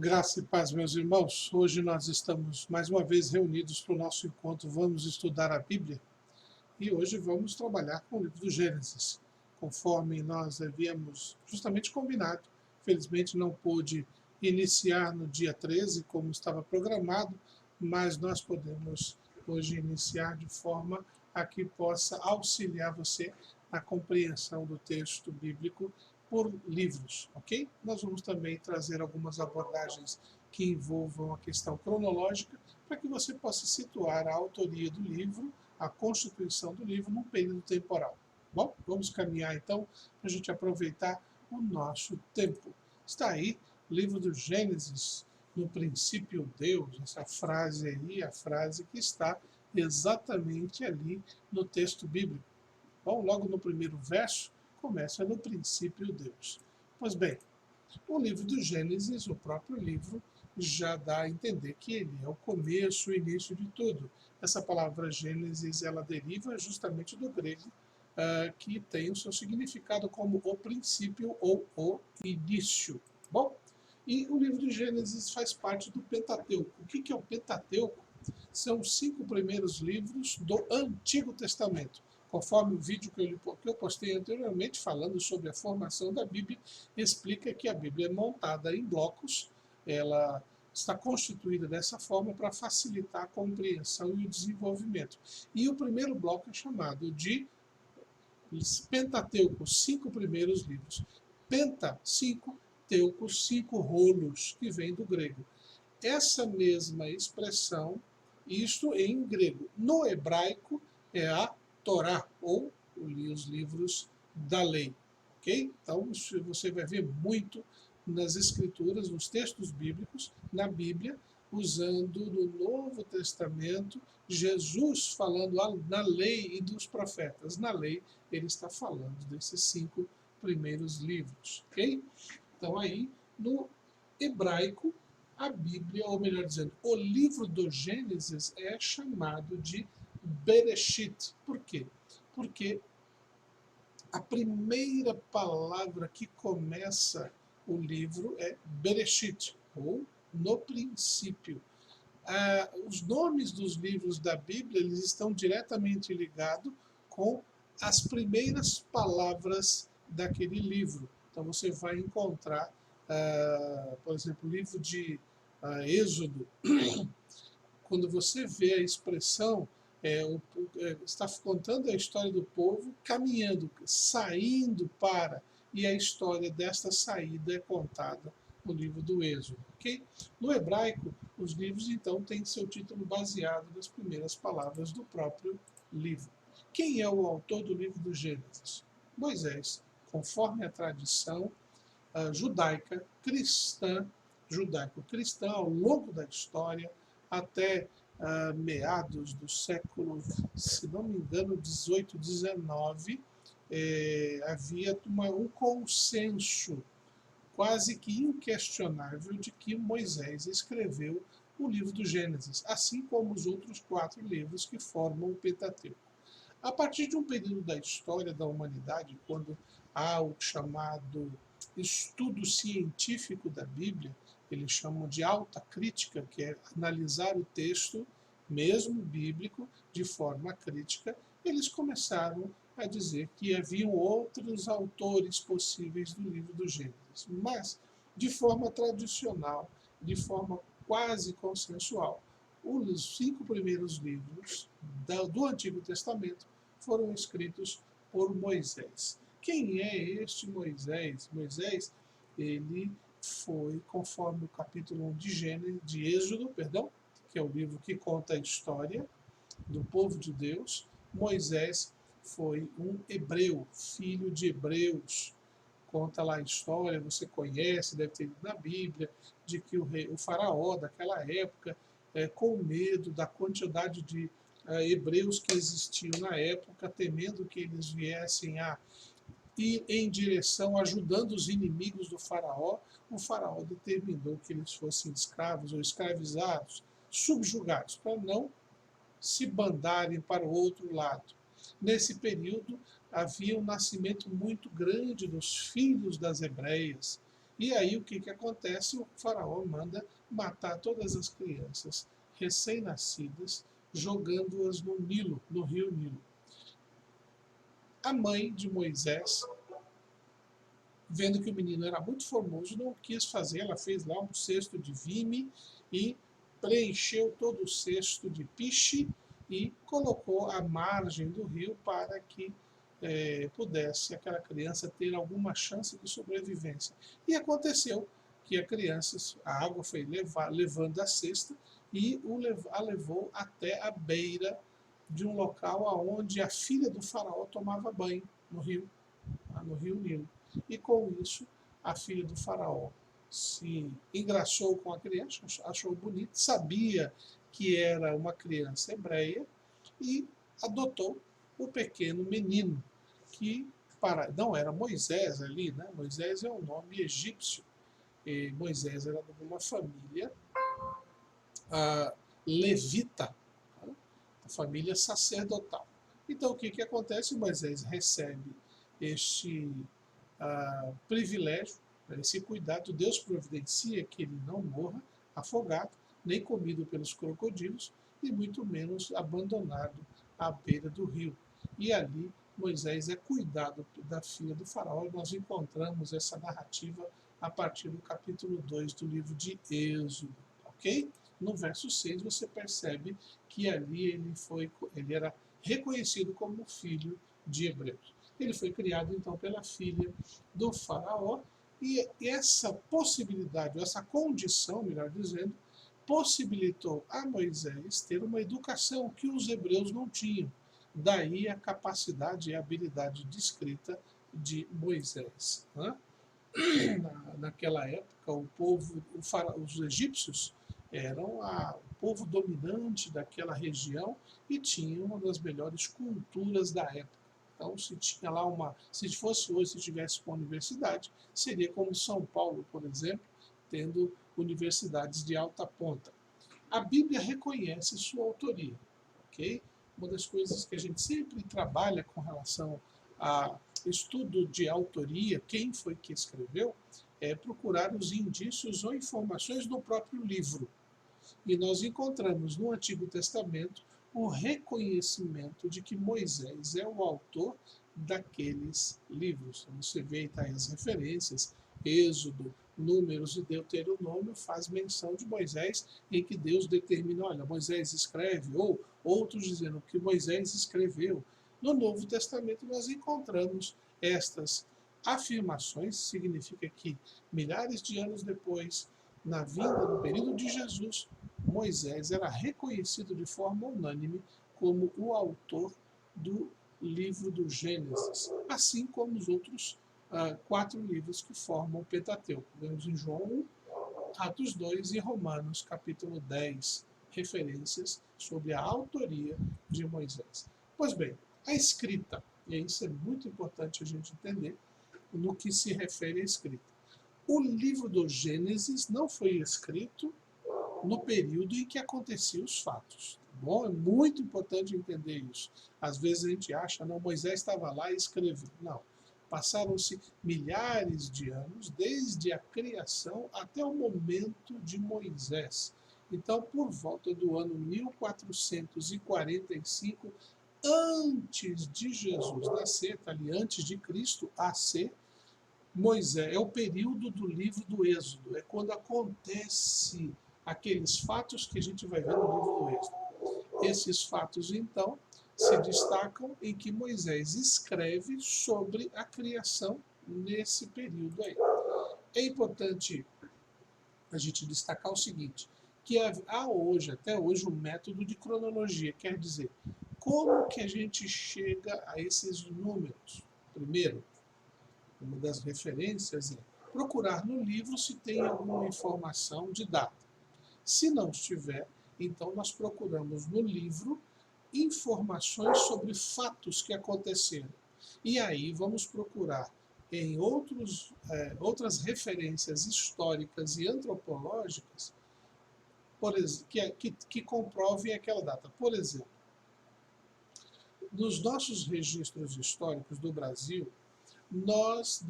Graça e paz, meus irmãos. Hoje nós estamos mais uma vez reunidos para o nosso encontro. Vamos estudar a Bíblia e hoje vamos trabalhar com o livro do Gênesis, conforme nós havíamos justamente combinado. Felizmente não pôde iniciar no dia 13, como estava programado, mas nós podemos hoje iniciar de forma a que possa auxiliar você na compreensão do texto bíblico por livros, ok? Nós vamos também trazer algumas abordagens que envolvam a questão cronológica, para que você possa situar a autoria do livro, a constituição do livro, num período temporal. Bom, vamos caminhar então para a gente aproveitar o nosso tempo. Está aí, livro do Gênesis, no princípio Deus, essa frase aí, a frase que está exatamente ali no texto bíblico. Bom, logo no primeiro verso, começa no princípio Deus. Pois bem, o livro do Gênesis, o próprio livro, já dá a entender que ele é o começo, o início de tudo. Essa palavra Gênesis, ela deriva justamente do grego, que tem o seu significado como o princípio ou o início. Bom, e o livro de Gênesis faz parte do Pentateuco. O que é o Pentateuco? São os 5 primeiros livros do Antigo Testamento. Conforme o vídeo que eu postei anteriormente, falando sobre a formação da Bíblia, explica que a Bíblia é montada em blocos, ela está constituída dessa forma para facilitar a compreensão e o desenvolvimento. E o primeiro bloco é chamado de Pentateuco, os 5 primeiros livros. Penta, 5, teuco, 5 rolos, que vem do grego. Essa mesma expressão, isto em grego. No hebraico é a Torá, ou os livros da lei. Ok? Então você vai ver muito nas escrituras, nos textos bíblicos, na Bíblia, usando no Novo Testamento, Jesus falando na lei e dos profetas. Na lei, ele está falando desses 5 primeiros livros. Ok? Então aí, no hebraico, a Bíblia, ou melhor dizendo, o livro do Gênesis é chamado de Bereshit. Por quê? Porque a primeira palavra que começa o livro é Bereshit, ou no princípio. Os nomes dos livros da Bíblia eles estão diretamente ligados com as primeiras palavras daquele livro. Então você vai encontrar, por exemplo, o livro de Êxodo, quando você vê a expressão, está contando a história do povo caminhando, saindo para, e a história desta saída é contada no livro do Êxodo. Okay? No hebraico, os livros então têm seu título baseado nas primeiras palavras do próprio livro. Quem é o autor do livro do Gênesis? Moisés, conforme a tradição judaica, cristã, judaico-cristã, ao longo da história, até meados do século, se não me engano, 18, 19, havia um consenso quase que inquestionável de que Moisés escreveu o livro do Gênesis, assim como os outros 4 livros que formam o Pentateuco. A partir de um período da história da humanidade, quando há o chamado estudo científico da Bíblia, eles chamam de alta crítica, que é analisar o texto, mesmo bíblico, de forma crítica, eles começaram a dizer que haviam outros autores possíveis do livro do Gênesis, mas de forma tradicional, de forma quase consensual. Os 5 primeiros livros do Antigo Testamento foram escritos por Moisés. Quem é este Moisés? Moisés, ele foi, conforme o capítulo 1 de Êxodo, que é o livro que conta a história do povo de Deus, Moisés foi um hebreu, filho de hebreus. Conta lá a história, você conhece, deve ter lido na Bíblia, de que o faraó daquela época, com medo da quantidade de hebreus que existiam na época, temendo que eles viessem a ir em direção, ajudando os inimigos do faraó, o faraó determinou que eles fossem escravos ou escravizados, subjugados, para não se bandarem para o outro lado. Nesse período, havia um nascimento muito grande dos filhos das hebreias, E aí o que, que acontece? O faraó manda matar todas as crianças recém-nascidas, jogando-as no Nilo, no rio Nilo. A mãe de Moisés, vendo que o menino era muito formoso, não quis fazer, ela fez lá um cesto de vime e preencheu todo o cesto de piche e colocou à margem do rio para que pudesse aquela criança ter alguma chance de sobrevivência. E aconteceu que a água foi levando a cesta e a levou até a beira de um local onde a filha do faraó tomava banho no rio Nilo. E com isso, a filha do faraó se engraçou com a criança, achou bonito, sabia que era uma criança hebreia e adotou o pequeno menino, que não era Moisés ali, né? Moisés é um nome egípcio. E Moisés era de uma família levita, né? A família sacerdotal. Então o que, que acontece? Moisés recebe este privilégio, esse cuidado. Deus providencia que ele não morra afogado, nem comido pelos crocodilos, e muito menos abandonado à beira do rio. E ali Moisés é cuidado da filha do faraó. Nós encontramos essa narrativa a partir do capítulo 2 do livro de Êxodo, ok? No verso 6 você percebe que ali ele era reconhecido como filho de Hebreus. Ele foi criado então pela filha do faraó e essa possibilidade, essa condição, melhor dizendo, possibilitou a Moisés ter uma educação que os hebreus não tinham. Daí a capacidade e a habilidade de escrita de Moisés. Né? Naquela época, o povo, os egípcios eram o povo dominante daquela região e tinham uma das melhores culturas da época. Então, se tinha lá se fosse hoje, se tivesse uma universidade, seria como São Paulo, por exemplo, tendo universidades de alta ponta. A Bíblia reconhece sua autoria, ok? Uma das coisas que a gente sempre trabalha com relação a estudo de autoria, quem foi que escreveu, é procurar os indícios ou informações do próprio livro. E nós encontramos no Antigo Testamento o reconhecimento de que Moisés é o autor daqueles livros. Você vê aí as referências, Êxodo, Números e Deuteronômio faz menção de Moisés, em que Deus determina, olha, Moisés escreve, ou outros dizendo que Moisés escreveu. No Novo Testamento nós encontramos estas afirmações, significa que milhares de anos depois, na vinda, no período de Jesus, Moisés era reconhecido de forma unânime como o autor do livro do Gênesis, assim como os outros 4 livros que formam o Pentateuco. Vemos em João 1, Atos 2 e Romanos capítulo 10, referências sobre a autoria de Moisés. Pois bem, a escrita, e isso é muito importante a gente entender no que se refere à escrita. O livro do Gênesis não foi escrito no período em que aconteciam os fatos. Bom, é muito importante entender isso. Às vezes a gente acha, não, Moisés estava lá e escreveu. Não. Passaram-se milhares de anos, desde a criação até o momento de Moisés. Então, por volta do ano 1445, antes de Jesus nascer, ali antes de Cristo AC, Moisés, é o período do livro do Êxodo, é quando acontece aqueles fatos que a gente vai ver no livro do Êxodo. Esses fatos, então, se destacam em que Moisés escreve sobre a criação nesse período aí. É importante a gente destacar o seguinte, que há hoje, até hoje, um método de cronologia, quer dizer, como que a gente chega a esses números? Primeiro, uma das referências é procurar no livro se tem alguma informação de data. Se não estiver, então nós procuramos no livro informações sobre fatos que aconteceram. E aí vamos procurar em outras referências históricas e antropológicas que comprovem aquela data. Por exemplo, nos nossos registros históricos do Brasil, nós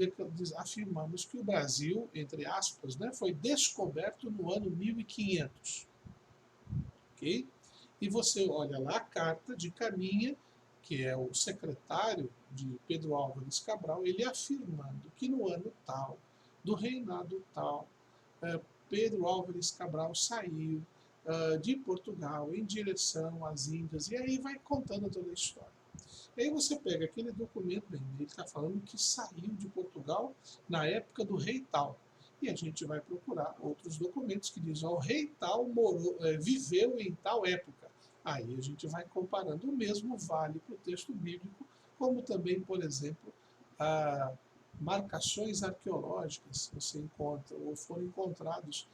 afirmamos que o Brasil, entre aspas, né, foi descoberto no ano 1500. Ok? E você olha lá a carta de Caminha, que é o secretário de Pedro Álvares Cabral, ele afirmando que no ano tal, do reinado tal, Pedro Álvares Cabral saiu de Portugal em direção às Índias, e aí vai contando toda a história. E aí você pega aquele documento, bem, ele está falando que saiu de Portugal na época do rei tal. E a gente vai procurar outros documentos que dizem, o rei tal viveu em tal época. Aí a gente vai comparando. O mesmo vale para o texto bíblico, como também, por exemplo, marcações arqueológicas. Você encontra, ou foram encontrados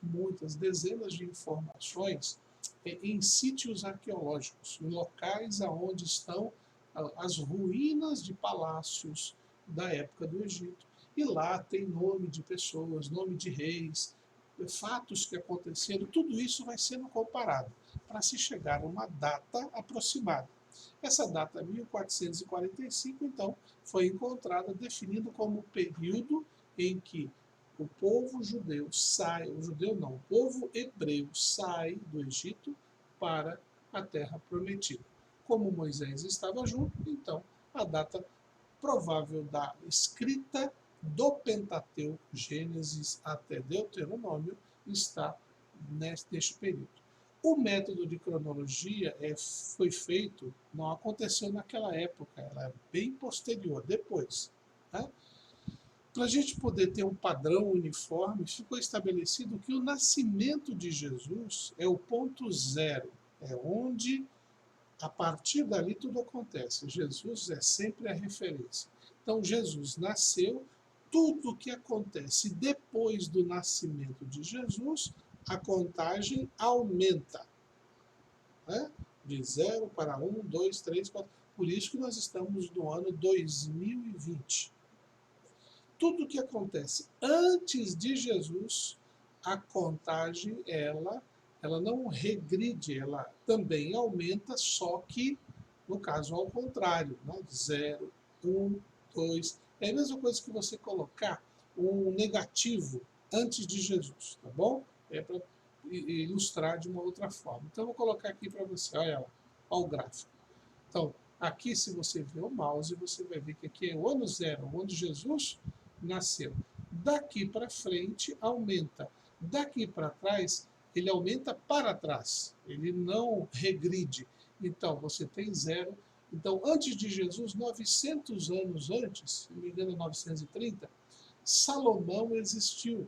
muitas dezenas de informações em sítios arqueológicos, em locais aonde estão as ruínas de palácios da época do Egito. E lá tem nome de pessoas, nome de reis, fatos que aconteceram, tudo isso vai sendo comparado para se chegar a uma data aproximada. Essa data 1445, então, foi encontrada definindo como o período em que o povo judeu sai, o judeu não, o povo hebreu sai do Egito para a terra prometida. Como Moisés estava junto, então a data provável da escrita do Pentateuco, Gênesis até Deuteronômio, está neste período. O método de cronologia foi feito, não aconteceu naquela época, ela é bem posterior, depois. Né? Para a gente poder ter um padrão uniforme, ficou estabelecido que o nascimento de Jesus é o ponto zero, é onde a partir dali tudo acontece. Jesus é sempre a referência. Então Jesus nasceu, tudo que acontece depois do nascimento de Jesus, a contagem aumenta. Né? De 0 para 1, 2, 3, 4. Por isso que nós estamos no ano 2020. Tudo que acontece antes de Jesus, a contagem, ela não regride, ela também aumenta, só que, no caso, ao contrário, né? 0, 1, 2. É a mesma coisa que você colocar um negativo antes de Jesus, tá bom? É para ilustrar de uma outra forma. Então, eu vou colocar aqui para você, olha lá, olha o gráfico. Então, aqui, se você ver o mouse, você vai ver que aqui é o ano zero, onde Jesus nasceu. Daqui para frente, aumenta. Daqui para trás, ele aumenta para trás. Ele não regride. Então, você tem zero. Então, antes de Jesus, 900 anos antes, se não me engano, 930, Salomão existiu.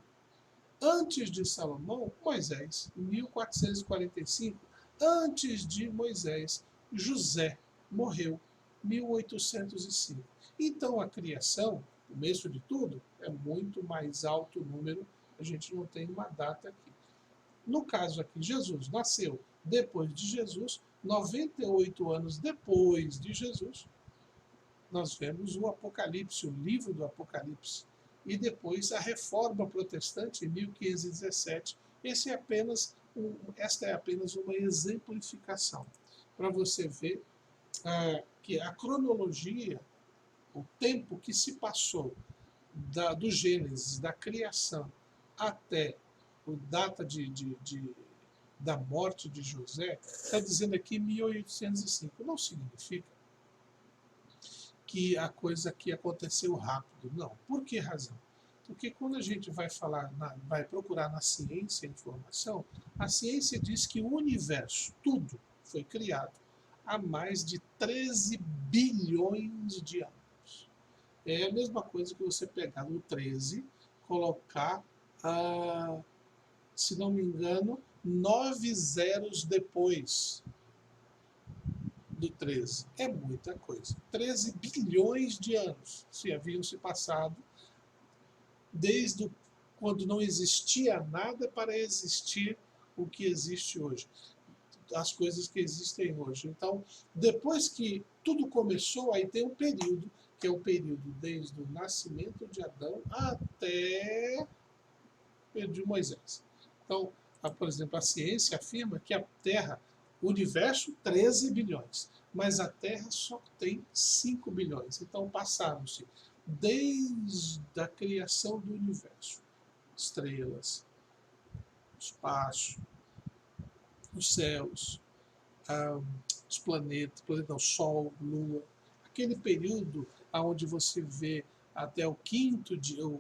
Antes de Salomão, Moisés, em 1445. Antes de Moisés, José morreu, 1805. Então a criação, o começo de tudo, é muito mais alto o número, a gente não tem uma data aqui. No caso aqui, Jesus nasceu depois de Jesus, 98 anos depois de Jesus, nós vemos o Apocalipse, o livro do Apocalipse, e depois a Reforma Protestante em 1517. Esta é apenas uma exemplificação para você ver que a cronologia, o tempo que se passou do Gênesis, da criação, até a data da morte de José, está dizendo aqui 1805. Não significa que a coisa aqui aconteceu rápido. Não. Por que razão? Porque quando a gente vai vai procurar na ciência a informação, a ciência diz que o universo, tudo, foi criado há mais de 13 bilhões de anos. É a mesma coisa que você pegar no 13, colocar, se não me engano, 9 zeros depois do 13. É muita coisa. 13 bilhões de anos se haviam se passado desde quando não existia nada para existir o que existe hoje. As coisas que existem hoje. Então, depois que tudo começou, aí tem um período, que é o período desde o nascimento de Adão até de Moisés. Então, por exemplo, a ciência afirma que a Terra, o universo, 13 bilhões, mas a Terra só tem 5 bilhões. Então, passaram-se desde a criação do universo. Estrelas, espaço, os céus, ah, os planetas, não, Sol, Lua, aquele período onde você vê até o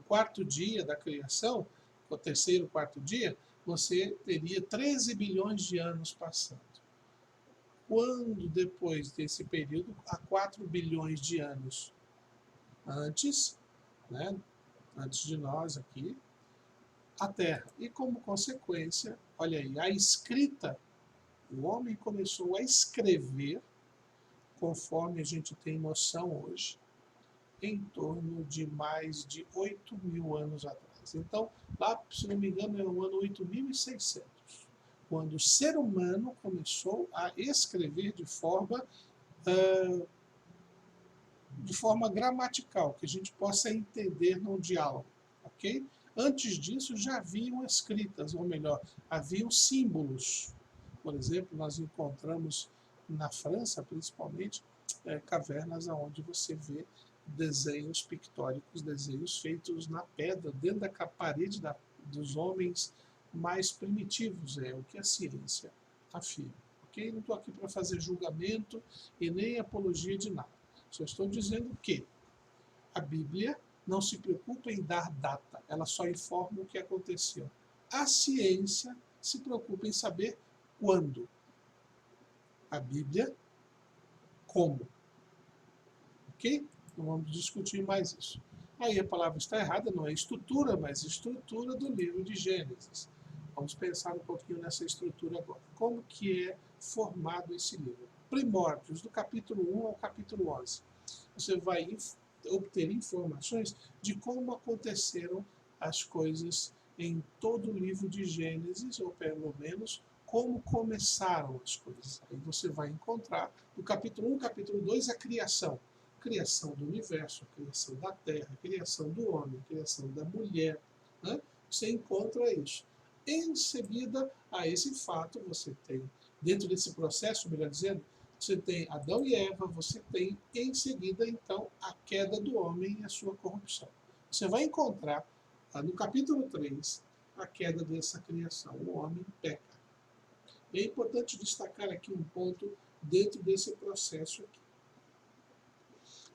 quarto dia da criação, o terceiro, quarto dia, você teria 13 bilhões de anos passando. Quando depois desse período, há 4 bilhões de anos antes, né, antes de nós aqui, a Terra. E como consequência, olha aí, a escrita, o homem começou a escrever, conforme a gente tem noção hoje, em torno de mais de 8 mil anos atrás. Então, lá, se não me engano, é o ano 8600, quando o ser humano começou a escrever de forma gramatical, que a gente possa entender num diálogo, ok? Antes disso já haviam escritas, ou melhor, haviam símbolos. Por exemplo, nós encontramos na França, principalmente, cavernas onde você vê desenhos pictóricos, desenhos feitos na pedra, dentro da parede dos homens mais primitivos, é o que a ciência afirma. Okay? Não estou aqui para fazer julgamento e nem apologia de nada. Só estou dizendo que a Bíblia não se preocupa em dar data, ela só informa o que aconteceu. A ciência se preocupa em saber quando. A Bíblia, como. Ok? Não vamos discutir mais isso. Aí a palavra está errada, não é estrutura, mas estrutura do livro de Gênesis. Vamos pensar um pouquinho nessa estrutura agora. Como que é formado esse livro? Primórdios, do capítulo 1 ao capítulo 11. Você vai obter informações de como aconteceram as coisas em todo o livro de Gênesis, ou pelo menos como começaram as coisas. Aí você vai encontrar, no capítulo 1, capítulo 2, a criação. Criação do universo, a criação da terra, a criação do homem, a criação da mulher. Né? Você encontra isso. Em seguida a esse fato, você tem, dentro desse processo, melhor dizendo, você tem Adão e Eva, você tem em seguida, então, a queda do homem e a sua corrupção. Você vai encontrar, no capítulo 3, a queda dessa criação. O homem peca. É importante destacar aqui um ponto dentro desse processo aqui.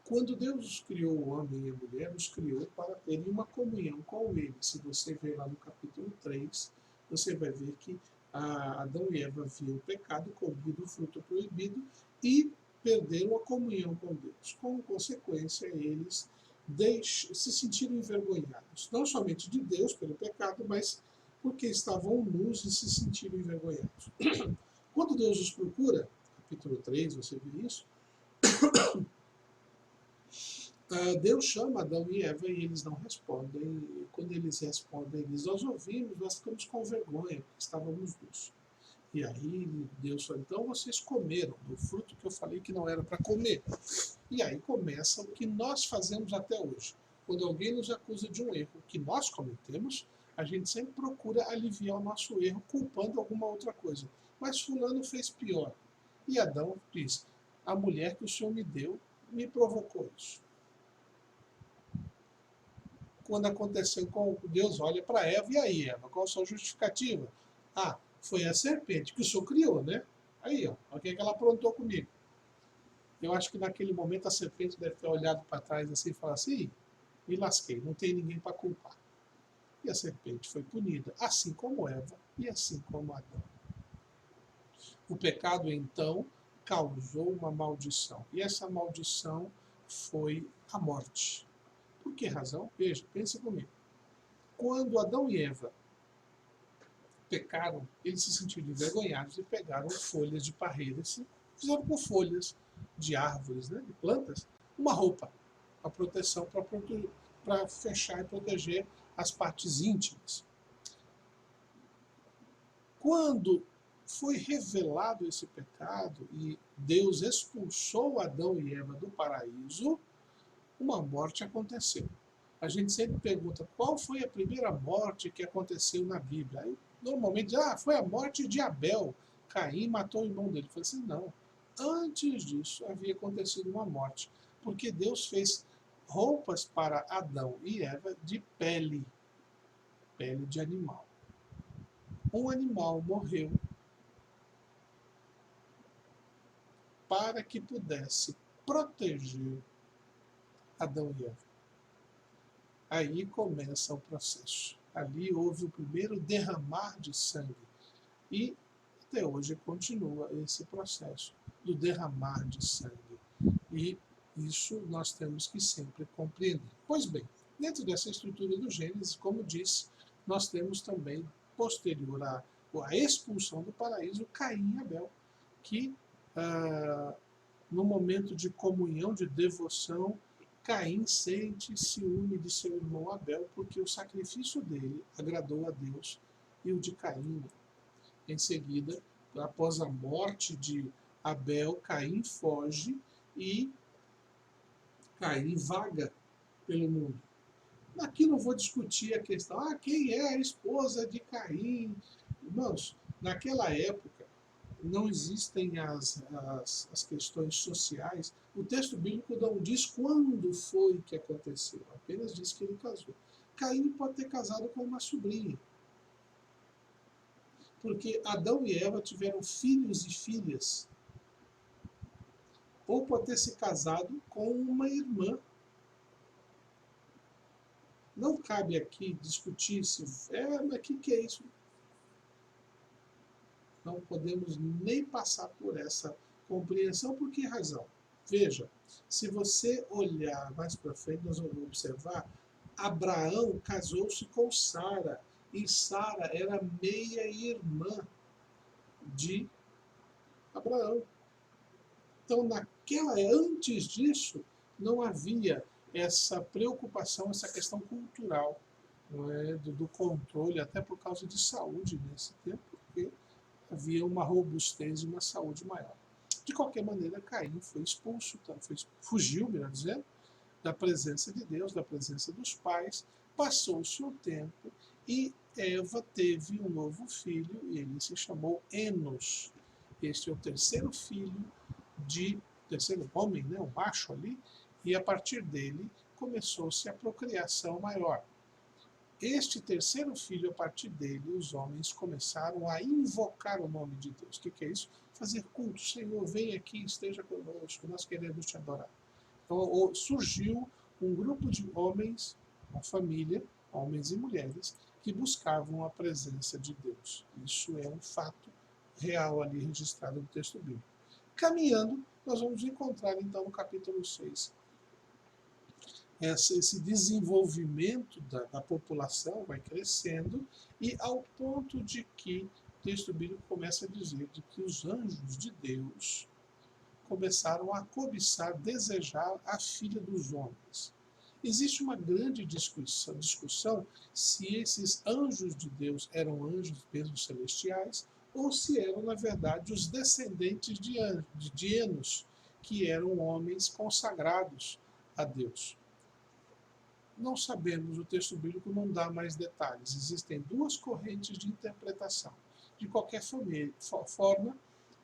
Quando Deus criou o homem e a mulher, nos criou para terem uma comunhão com ele. Se você ver lá no capítulo 3, você vai ver que Adão e Eva haviam pecado, comido o fruto proibido e perderam a comunhão com Deus. Como consequência, eles se sentiram envergonhados. Não somente de Deus pelo pecado, mas porque estavam nus e se sentiram envergonhados. Quando Deus os procura, capítulo 3, você vê isso, Deus chama Adão e Eva e eles não respondem. E quando eles respondem, nós ouvimos, nós ficamos com vergonha, porque estávamos nus. E aí Deus falou, então vocês comeram do fruto que eu falei que não era para comer. E aí começa o que nós fazemos até hoje. Quando alguém nos acusa de um erro que nós cometemos, a gente sempre procura aliviar o nosso erro culpando alguma outra coisa. Mas fulano fez pior. E Adão diz, a mulher que o Senhor me deu me provocou isso. Quando aconteceu com Deus, olha para Eva, e aí, Eva, qual a sua justificativa? Ah, foi a serpente que o Senhor criou, né? Aí, ó, o que é que ela aprontou comigo? Eu acho que naquele momento a serpente deve ter olhado para trás assim e falado assim, me lasquei, não tem ninguém para culpar. E a serpente foi punida, assim como Eva e assim como Adão. O pecado, então, causou uma maldição. E essa maldição foi a morte. Por que razão? Veja, pense comigo. Quando Adão e Eva pecaram, eles se sentiram envergonhados e pegaram folhas de parreira e fizeram com folhas de árvores, né, de plantas, uma roupa, a proteção para fechar e proteger as partes íntimas. Quando foi revelado esse pecado e Deus expulsou Adão e Eva do paraíso, uma morte aconteceu. A gente sempre pergunta qual foi a primeira morte que aconteceu na Bíblia. Aí, normalmente, foi a morte de Abel. Caim matou o irmão dele. Eu falei assim, não. Antes disso havia acontecido uma morte. Porque Deus fez roupas para Adão e Eva de pele, pele de animal. Um animal morreu para que pudesse proteger Adão e Eva. Aí começa o processo. Ali houve o primeiro derramar de sangue. E até hoje continua esse processo do derramar de sangue. E isso nós temos que sempre compreender. Pois bem, dentro dessa estrutura do Gênesis, como disse, nós temos também, posterior à expulsão do paraíso, Caim e Abel, que no momento de comunhão, de devoção, Caim sente e se une de seu irmão Abel, porque o sacrifício dele agradou a Deus e o de Caim. Em seguida, após a morte de Abel, Caim foge e Caim vaga pelo mundo. Aqui não vou discutir a questão, quem é a esposa de Caim? Irmãos, naquela época não existem as questões sociais. O texto bíblico não diz quando foi que aconteceu, apenas diz que ele casou. Caim pode ter casado com uma sobrinha, porque Adão e Eva tiveram filhos e filhas. Ou pode ter se casado com uma irmã. Não cabe aqui discutir se mas o que é isso? Não podemos nem passar por essa compreensão. Por que razão? Veja, se você olhar mais para frente, nós vamos observar, Abraão casou-se com Sara, e Sara era meia-irmã de Abraão. Então, antes disso, não havia essa preocupação, essa questão cultural, não é, do controle, até por causa de saúde nesse tempo, porque havia uma robustez e uma saúde maior. De qualquer maneira, Caim foi expulso, fugiu, melhor dizendo, da presença de Deus, da presença dos pais, passou-se o tempo e Eva teve um novo filho, e ele se chamou Enos. Este é o terceiro filho terceiro homem, né, o macho ali, e a partir dele começou-se a procriação maior. Este terceiro filho, a partir dele, os homens começaram a invocar o nome de Deus. O que é isso? Fazer culto. Senhor, vem aqui, esteja conosco, nós queremos te adorar. Então surgiu um grupo de homens, uma família, homens e mulheres, que buscavam a presença de Deus. Isso é um fato real ali registrado no texto bíblico. Caminhando, nós vamos encontrar então no capítulo 6 esse desenvolvimento da população vai crescendo, e ao ponto de que o texto bíblico começa a dizer de que os anjos de Deus começaram a cobiçar, desejar a filha dos homens. Existe uma grande discussão se esses anjos de Deus eram anjos mesmo celestiais, ou se eram, na verdade, os descendentes de Enos, que eram homens consagrados a Deus. Não sabemos, o texto bíblico não dá mais detalhes. Existem duas correntes de interpretação. De qualquer forma,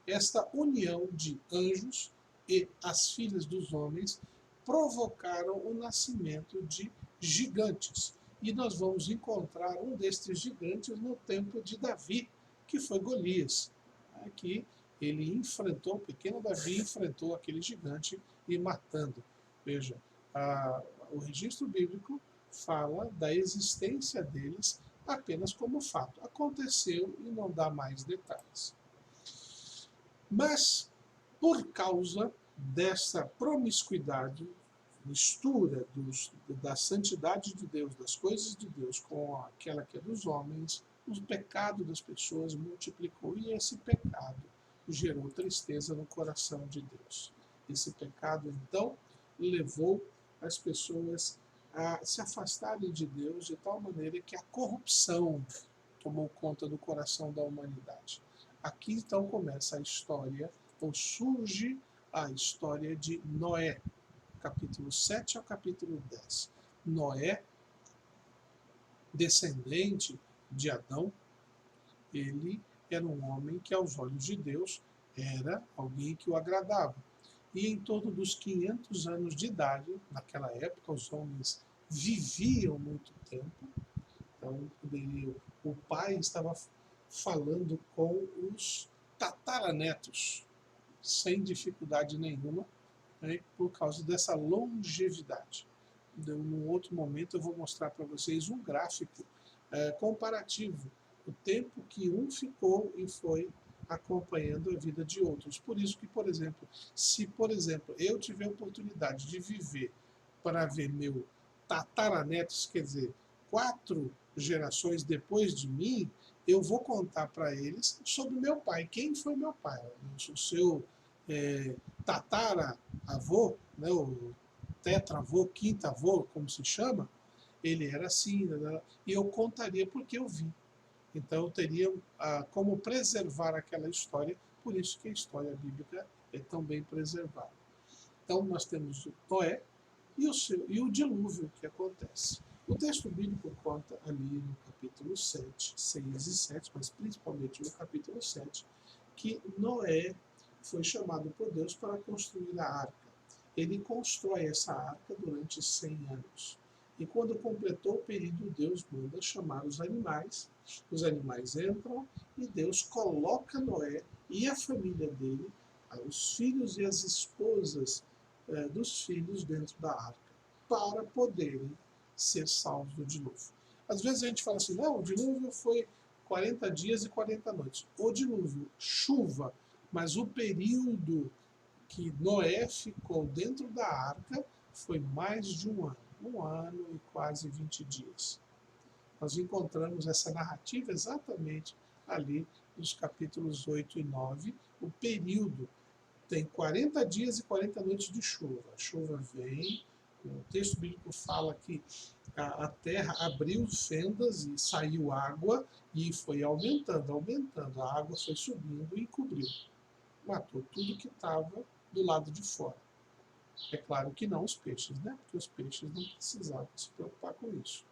esta união de anjos e as filhas dos homens provocaram o nascimento de gigantes. E nós vamos encontrar um destes gigantes no tempo de Davi, que foi Golias. Aqui ele enfrentou, o pequeno Davi enfrentou aquele gigante e matando. Veja, o registro bíblico fala da existência deles apenas como fato. Aconteceu e não dá mais detalhes. Mas, por causa dessa promiscuidade, mistura da santidade de Deus, das coisas de Deus, com aquela que é dos homens, o pecado das pessoas multiplicou, e esse pecado gerou tristeza no coração de Deus. Esse pecado, então, levou as pessoas a se afastarem de Deus de tal maneira que a corrupção tomou conta do coração da humanidade. Aqui então começa a história, ou surge a história de Noé, capítulo 7 ao capítulo 10. Noé, descendente de Adão, ele era um homem que aos olhos de Deus era alguém que o agradava. e em torno dos 500 anos de idade, naquela época os homens viviam muito tempo, então o pai estava falando com os tataranetos, sem dificuldade nenhuma, né, por causa dessa longevidade. Então, num outro momento eu vou mostrar para vocês um gráfico comparativo, o tempo que um ficou e foi acompanhando a vida de outros. Por isso que, por exemplo, se, por exemplo, eu tiver a oportunidade de viver para ver meu tataranetos, quer dizer, 4 gerações depois de mim, eu vou contar para eles sobre meu pai. Quem foi meu pai? O seu tatara-avô, né, o tetravô, quinta-avô, como se chama, ele era assim, né, e eu contaria porque eu vi. Então eu teria como preservar aquela história, por isso que a história bíblica é tão bem preservada. Então nós temos o Noé e o dilúvio que acontece. O texto bíblico conta ali no capítulo 7, 6 e 7, mas principalmente no capítulo 7, que Noé foi chamado por Deus para construir a arca. Ele constrói essa arca durante 100 anos. E quando completou o período, Deus manda chamar os animais entram e Deus coloca Noé e a família dele, os filhos e as esposas dos filhos dentro da arca, para poderem ser salvos do dilúvio. Às vezes a gente fala assim, não, o dilúvio foi 40 dias e 40 noites. O dilúvio, chuva, mas o período que Noé ficou dentro da arca foi mais de um ano e quase 20 dias. Nós encontramos essa narrativa exatamente ali nos capítulos 8 e 9, o período tem 40 dias e 40 noites de chuva. A chuva vem, o texto bíblico fala que a terra abriu fendas e saiu água e foi aumentando, aumentando. A água foi subindo e cobriu. Matou tudo que estava do lado de fora. É claro que não os peixes, né? Porque os peixes não precisavam se preocupar com isso.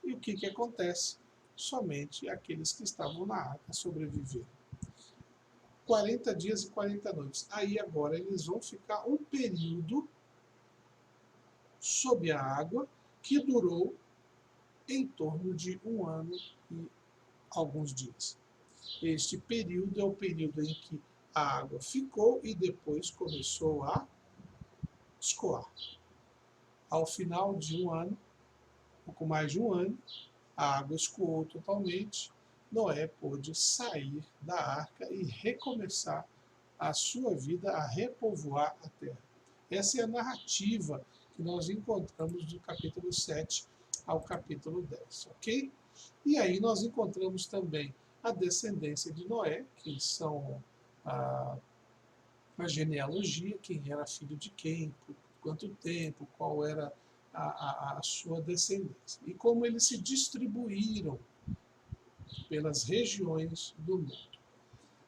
E o que acontece? Somente aqueles que estavam na arca sobreviveram. 40 dias e 40 noites. Aí agora eles vão ficar um período sob a água que durou em torno de um ano e alguns dias. Este período é o período em que a água ficou e depois começou a escoar. Ao final de um ano, pouco mais de um ano, a água escoou totalmente. Noé pôde sair da arca e recomeçar a sua vida, a repovoar a terra. Essa é a narrativa que nós encontramos do capítulo 7 ao capítulo 10, ok? E aí nós encontramos também a descendência de Noé, que são a genealogia, quem era filho de quem, por quanto tempo, qual era a sua descendência. E como eles se distribuíram pelas regiões do mundo.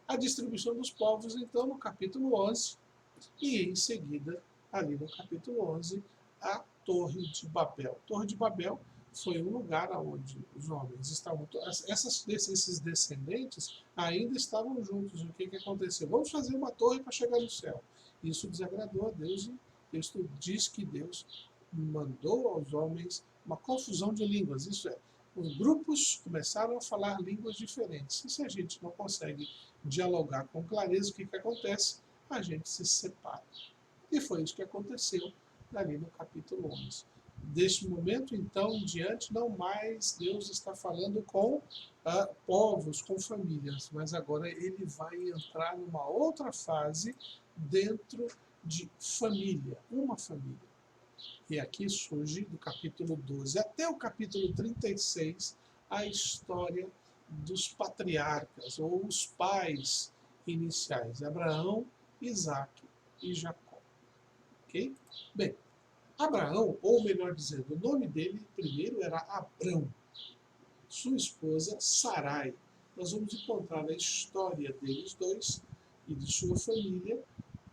A distribuição dos povos, então, no capítulo 11, e em seguida, ali no capítulo 11, a Torre de Babel. Torre de Babel foi um lugar onde os homens estavam, esses descendentes ainda estavam juntos. O que aconteceu? Vamos fazer uma torre para chegar no céu. Isso desagradou a Deus e o texto diz que Deus mandou aos homens uma confusão de línguas. Isso é, os grupos começaram a falar línguas diferentes. E se a gente não consegue dialogar com clareza, o que acontece? A gente se separa. E foi isso que aconteceu ali no capítulo 11. Deste momento, então, em diante, não mais Deus está falando com povos, com famílias, mas agora ele vai entrar numa outra fase dentro de família, uma família. E aqui surge, do capítulo 12 até o capítulo 36, a história dos patriarcas, ou os pais iniciais, Abraão, Isaque e Jacó. Ok? Bem, Abraão, ou melhor dizendo, o nome dele primeiro era Abrão, sua esposa Sarai. Nós vamos encontrar a história deles dois e de sua família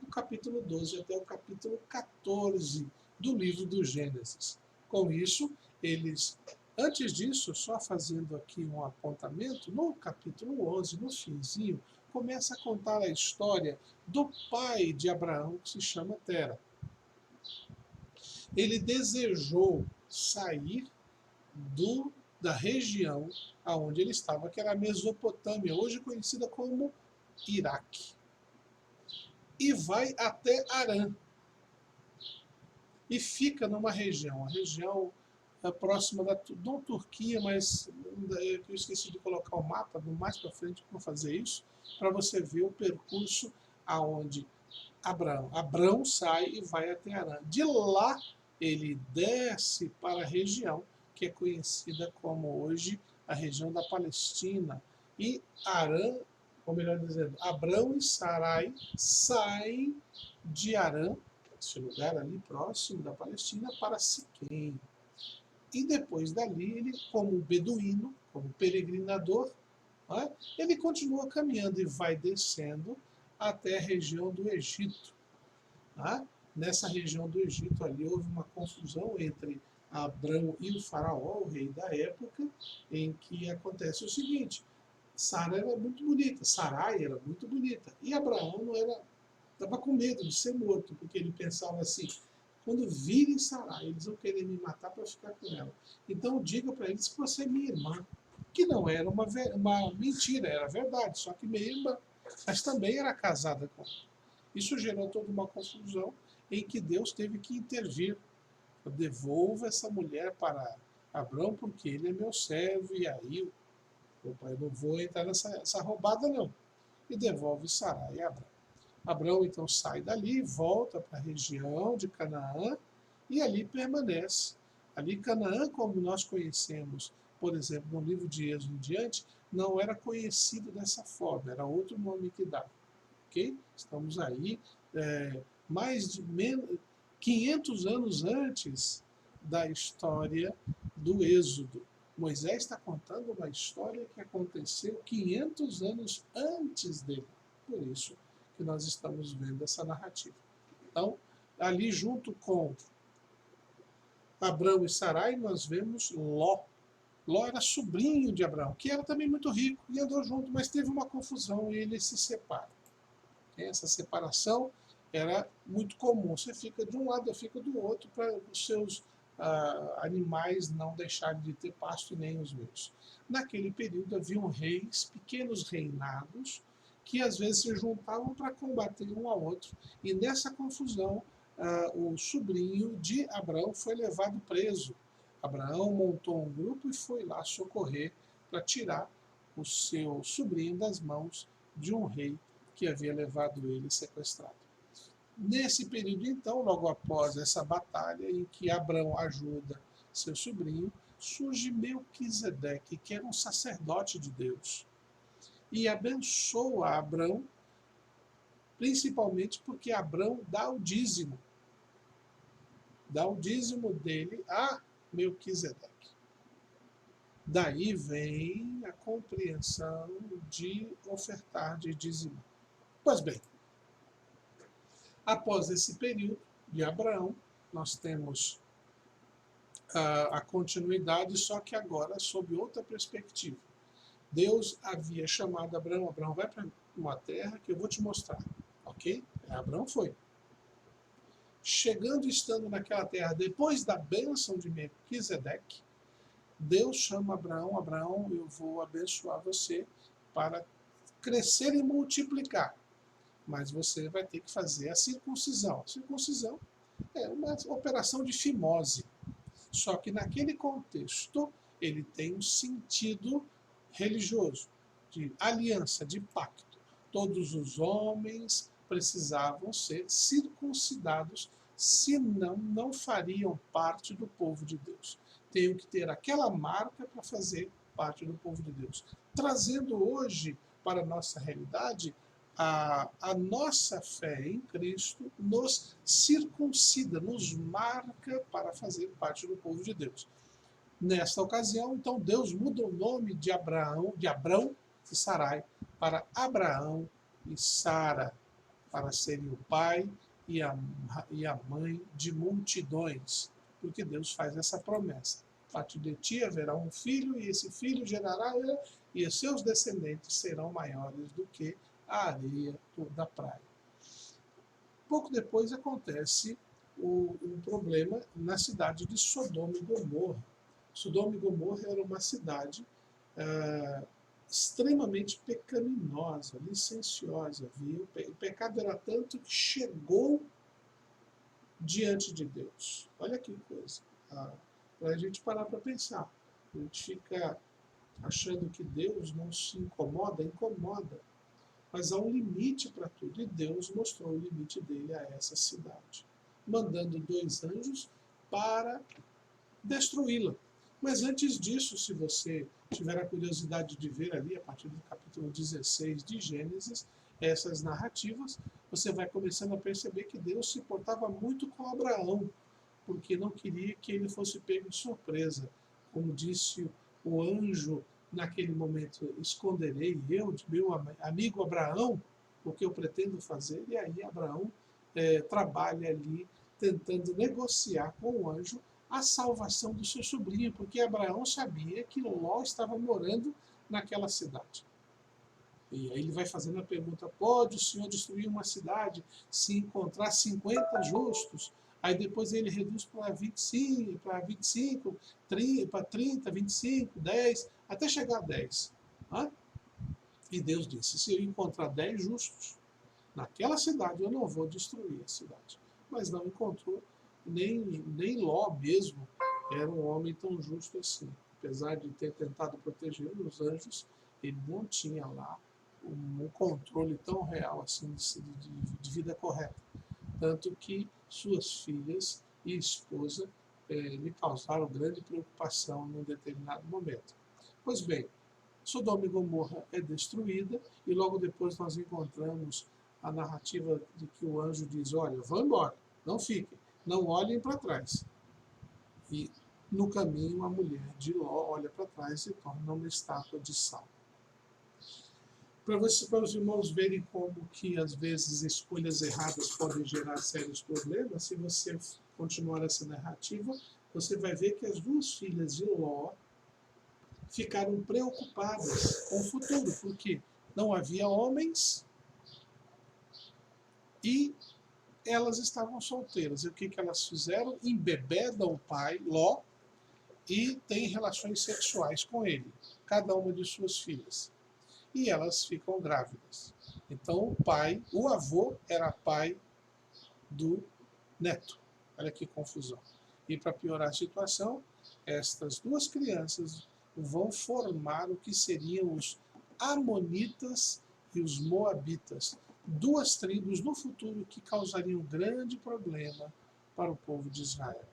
do capítulo 12 até o capítulo 14 do livro do Gênesis. Com isso, eles, antes disso, só fazendo aqui um apontamento, no capítulo 11, no finzinho, começa a contar a história do pai de Abraão, que se chama Tera. Ele desejou sair da região aonde ele estava, que era a Mesopotâmia, hoje conhecida como Iraque, e vai até Harã, e fica numa região, a região próxima da não Turquia, mas eu esqueci de colocar o mapa, mais para frente vou fazer isso, para você ver o percurso aonde Abrão sai e vai até Harã. De lá ele desce para a região que é conhecida como hoje a região da Palestina, e Harã, ou melhor dizendo, Abrão e Sarai saem de Harã, esse lugar ali próximo da Palestina, para Siquém. E depois dali, ele, como beduíno, como peregrinador, né, ele continua caminhando e vai descendo até a região do Egito. Né? Nessa região do Egito, ali houve uma confusão entre Abrão e o faraó, o rei da época, em que acontece o seguinte: Sara era muito bonita, Sarai era muito bonita, e Abraão não era, estava com medo de ser morto, porque ele pensava assim: quando virem Sarai, eles vão querer me matar para ficar com ela. Então diga para eles que você é minha irmã, que não era uma mentira, era verdade, só que minha irmã, mas também era casada com ele. Isso gerou toda uma confusão em que Deus teve que intervir. Devolva essa mulher para Abrão, porque ele é meu servo, e aí eu não vou entrar nessa roubada não. E devolve Sarai a Abrão. Abrão então sai dali, volta para a região de Canaã e ali permanece. Ali Canaã, como nós conhecemos, por exemplo, no livro de Êxodo em diante, não era conhecido dessa forma, era outro nome que dava. Okay? Estamos aí mais de 500 anos antes da história do Êxodo. Moisés está contando uma história que aconteceu 500 anos antes dele. Por isso que nós estamos vendo essa narrativa. Então, ali junto com Abrão e Sarai, nós vemos Ló. Ló era sobrinho de Abraão, que era também muito rico, e andou junto, mas teve uma confusão e ele se separa. Essa separação era muito comum. Você fica de um lado, eu fico do outro, para os seus animais não deixarem de ter pasto, nem os meus. Naquele período haviam reis, pequenos reinados, que às vezes se juntavam para combater um ao outro. E nessa confusão, o sobrinho de Abraão foi levado preso. Abraão montou um grupo e foi lá socorrer para tirar o seu sobrinho das mãos de um rei que havia levado ele sequestrado. Nesse período, então, logo após essa batalha em que Abrão ajuda seu sobrinho, surge Melquisedeque, que era um sacerdote de Deus, e abençoa Abrão, principalmente porque Abrão dá o dízimo dele a Melquisedeque. Daí vem a compreensão de ofertar, de dizimar. Pois bem, após esse período de Abraão, nós temos a continuidade, só que agora sob outra perspectiva. Deus havia chamado Abraão: Abraão, vai para uma terra que eu vou te mostrar, ok? Abraão foi. Chegando e estando naquela terra, depois da bênção de Melquisedeque, Deus chama Abraão: Abraão, eu vou abençoar você para crescer e multiplicar, mas você vai ter que fazer a circuncisão. A circuncisão é uma operação de fimose, só que naquele contexto ele tem um sentido religioso, de aliança, de pacto. Todos os homens precisavam ser circuncidados, senão não fariam parte do povo de Deus. Tenho que ter aquela marca para fazer parte do povo de Deus. Trazendo hoje para a nossa realidade, a nossa fé em Cristo nos circuncida, nos marca para fazer parte do povo de Deus. Nesta ocasião, então, Deus muda o nome de Abrão e Sarai para Abraão e Sara, para serem o pai e a mãe de multidões, porque Deus faz essa promessa. A partir de ti haverá um filho, e esse filho gerará, e os seus descendentes serão maiores do que a areia da praia. Pouco depois acontece um problema na cidade de Sodoma e Gomorra. Sodoma e Gomorra era uma cidade extremamente pecaminosa, licenciosa. O pecado era tanto que chegou diante de Deus. Olha que coisa. Para a gente parar para pensar. A gente fica achando que Deus não se incomoda, incomoda. Mas há um limite para tudo. E Deus mostrou o limite dele a essa cidade, mandando 2 anjos para destruí-la. Mas antes disso, se você tiver a curiosidade de ver ali, a partir do capítulo 16 de Gênesis, essas narrativas, você vai começando a perceber que Deus se portava muito com Abraão, porque não queria que ele fosse pego de surpresa. Como disse o anjo naquele momento, esconderei eu de meu amigo Abraão o que eu pretendo fazer. E aí Abraão trabalha ali tentando negociar com o anjo a salvação do seu sobrinho, porque Abraão sabia que Ló estava morando naquela cidade. E aí ele vai fazendo a pergunta: pode o Senhor destruir uma cidade se encontrar 50 justos? Aí depois ele reduz para 25, para 25, 30, para 30, 25, 10, até chegar a 10. E Deus disse: se eu encontrar 10 justos naquela cidade, eu não vou destruir a cidade. Mas não encontrou, nem Ló mesmo era um homem tão justo assim. Apesar de ter tentado proteger os anjos, ele não tinha lá um controle tão real assim de vida correta. Tanto que suas filhas e esposa lhe causaram grande preocupação num determinado momento. Pois bem, Sodoma e Gomorra é destruída e logo depois nós encontramos a narrativa de que o anjo diz: olha, vão embora, não fiquem, não olhem para trás. E no caminho a mulher de Ló olha para trás e torna uma estátua de sal. Para os irmãos verem como que às vezes escolhas erradas podem gerar sérios problemas, se você continuar essa narrativa, você vai ver que as 2 filhas de Ló ficaram preocupadas com o futuro, porque não havia homens e elas estavam solteiras. E o que elas fizeram? Embebedam o pai, Ló, e têm relações sexuais com ele, cada uma de suas filhas. E elas ficam grávidas. Então o pai, o avô, era pai do neto. Olha que confusão. E para piorar a situação, estas 2 crianças vão formar o que seriam os Amonitas e os Moabitas, 2 tribos no futuro que causariam grande problema para o povo de Israel.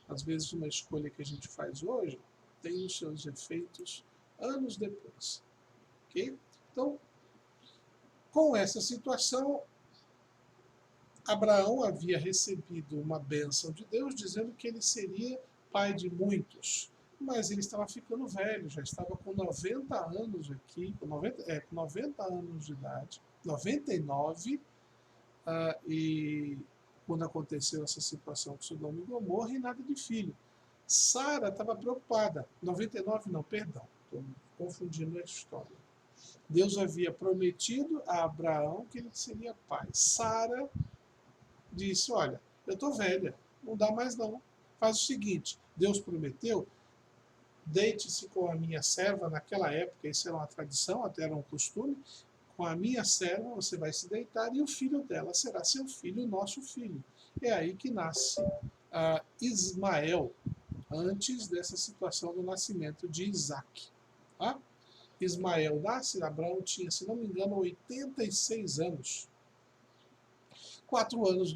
Às vezes uma escolha que a gente faz hoje tem os seus efeitos anos depois. Okay? Então, com essa situação, Abraão havia recebido uma bênção de Deus dizendo que ele seria pai de muitos, mas ele estava ficando velho, já estava com 90 anos aqui, com 90 anos de idade, 99, e quando aconteceu essa situação com Sodoma e Gomorra, e nada de filho. Sara estava preocupada, 99 não, perdão, estou confundindo a história. Deus havia prometido a Abraão que ele seria pai. Sara disse: olha, eu estou velha, não dá mais não. Faz o seguinte, Deus prometeu, deite-se com a minha serva, naquela época isso era uma tradição, até era um costume, com a minha serva você vai se deitar e o filho dela será seu filho, nosso filho. É aí que nasce Ismael, antes dessa situação do nascimento de Isaac. Tá? Ismael nasce, Abraão tinha, se não me engano, 86 anos. 4 anos,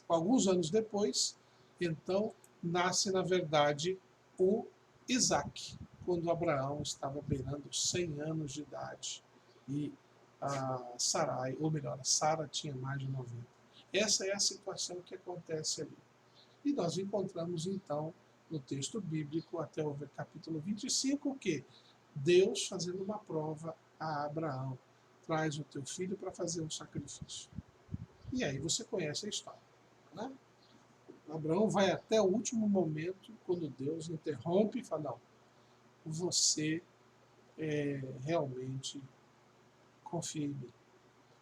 alguns anos depois, então, nasce, na verdade, o Isaac, quando Abraão estava beirando 100 anos de idade. E a Sarai, ou melhor, a Sara tinha mais de 90. Essa é a situação que acontece ali. E nós encontramos, então, no texto bíblico, até o capítulo 25, o quê? Deus fazendo uma prova a Abraão. Traz o teu filho para fazer um sacrifício. E aí você conhece a história. Né? Abraão vai até o último momento, quando Deus interrompe e fala: não, você realmente confia em mim.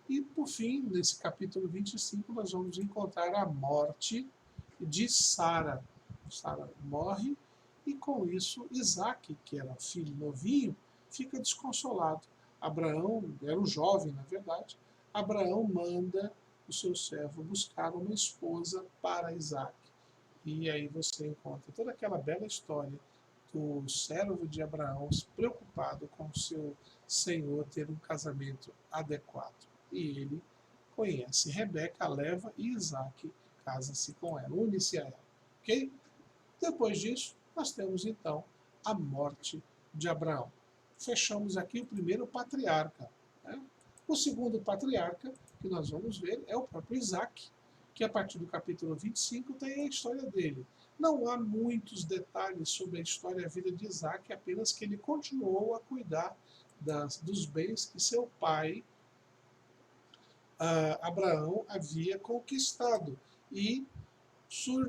E, por fim, nesse capítulo 25, nós vamos encontrar a morte de Sara. Sara morre e, com isso, Isaac, que era filho novinho, fica desconsolado. Abraão, era um jovem, na verdade, Abraão manda o seu servo buscar uma esposa para Isaac. E aí você encontra toda aquela bela história do servo de Abraão preocupado com o seu senhor ter um casamento adequado. E ele conhece Rebeca, leva e Isaac casa-se com ela, une-se a ela. Ok? Depois disso, nós temos então a morte de Abraão. Fechamos aqui o primeiro patriarca. Né? O segundo patriarca que nós vamos ver é o próprio Isaac, que a partir do capítulo 25 tem a história dele. Não há muitos detalhes sobre a história e a vida de Isaac, apenas que ele continuou a cuidar dos bens que seu pai, Abraão, havia conquistado. E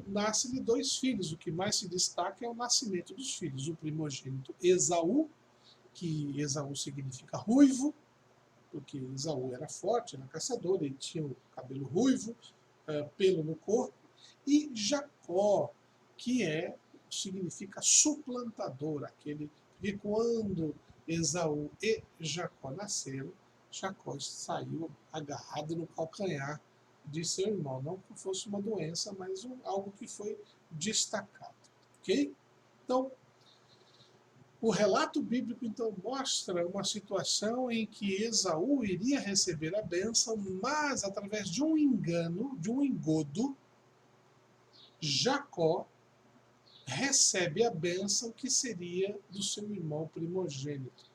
nascem-lhe 2 filhos. O que mais se destaca é o nascimento dos filhos. O primogênito Esaú, que Esaú significa ruivo, porque Esaú era forte, era caçador, ele tinha o cabelo ruivo, pelo no corpo, e Jacó, que significa suplantador, aquele que quando Esaú e Jacó nasceram, Jacó saiu agarrado no calcanhar de seu irmão. Não que fosse uma doença, mas algo que foi destacado. Ok? Então, o relato bíblico, então, mostra uma situação em que Esaú iria receber a bênção, mas, através de um engano, de um engodo, Jacó recebe a bênção que seria do seu irmão primogênito.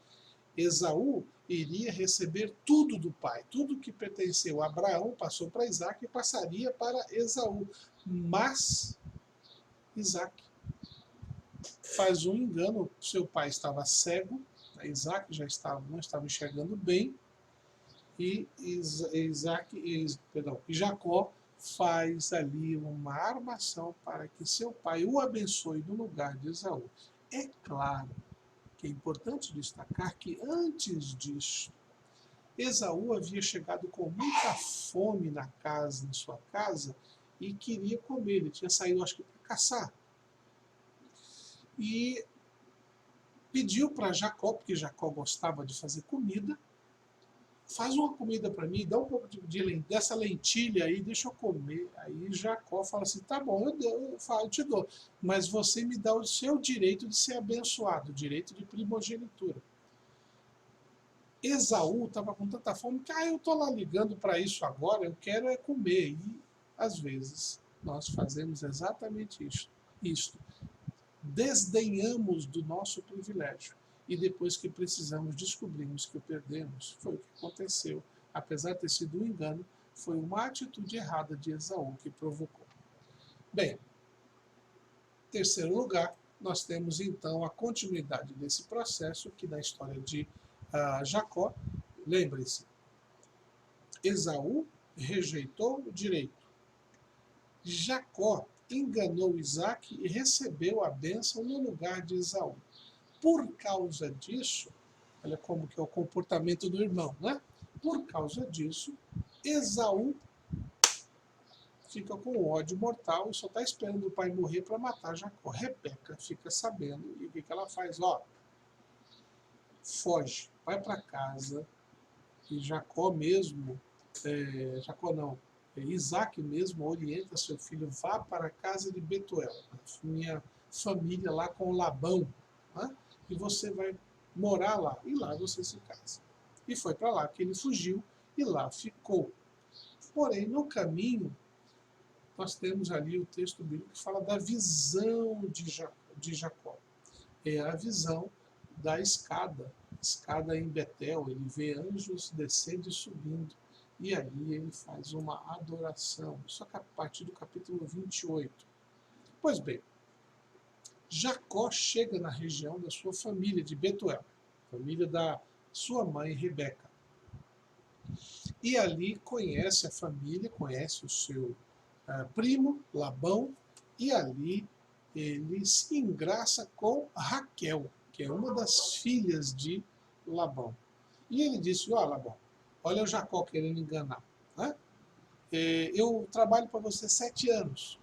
Esaú iria receber tudo do pai, tudo que pertenceu a Abraão passou para Isaac e passaria para Esaú. Mas Isaac faz um engano, seu pai estava cego, Isaac não estava enxergando bem, e Jacó faz ali uma armação para que seu pai o abençoe no lugar de Esaú. É claro que é importante destacar que antes disso, Esaú havia chegado com muita fome na sua casa, e queria comer. Ele tinha saído, acho que, para caçar. E pediu para Jacó, porque Jacó gostava de fazer comida, faz uma comida para mim, dá um pouco dessa lentilha aí, deixa eu comer. Aí Jacó fala assim, tá bom, eu te dou, mas você me dá o seu direito de ser abençoado, o direito de primogenitura. Esaú estava com tanta fome que eu estou lá ligando para isso agora, eu quero é comer. E, às vezes, nós fazemos exatamente isso. Desdenhamos do nosso privilégio. E depois que precisamos, descobrimos que o perdemos. Foi o que aconteceu. Apesar de ter sido um engano, foi uma atitude errada de Esaú que provocou. Bem, em terceiro lugar, nós temos então a continuidade desse processo, que na história de Jacó, lembre-se, Esaú rejeitou o direito. Jacó enganou Isaac e recebeu a bênção no lugar de Esaú. Por causa disso, olha como que é o comportamento do irmão, né? Por causa disso, Esaú fica com ódio mortal e só está esperando o pai morrer para matar Jacó. Rebeca fica sabendo e o que ela faz? Foge, vai para casa, e Jacó mesmo, Isaac mesmo orienta seu filho, vá para a casa de Betuel, minha família lá com Labão, né? E você vai morar lá, e lá você se casa. E foi para lá que ele fugiu, e lá ficou. Porém, no caminho, nós temos ali o texto bíblico que fala da visão de Jacó. É a visão da escada em Betel, ele vê anjos descendo e subindo, e ali ele faz uma adoração, só que a partir do capítulo 28. Pois bem, Jacó chega na região da sua família de Betuel, família da sua mãe Rebeca, e ali conhece a família, conhece o seu primo Labão, e ali ele se engraça com Raquel, que é uma das filhas de Labão. E ele disse, Labão, Olha o Jacó querendo enganar. Né? Eu trabalho para você 7 anos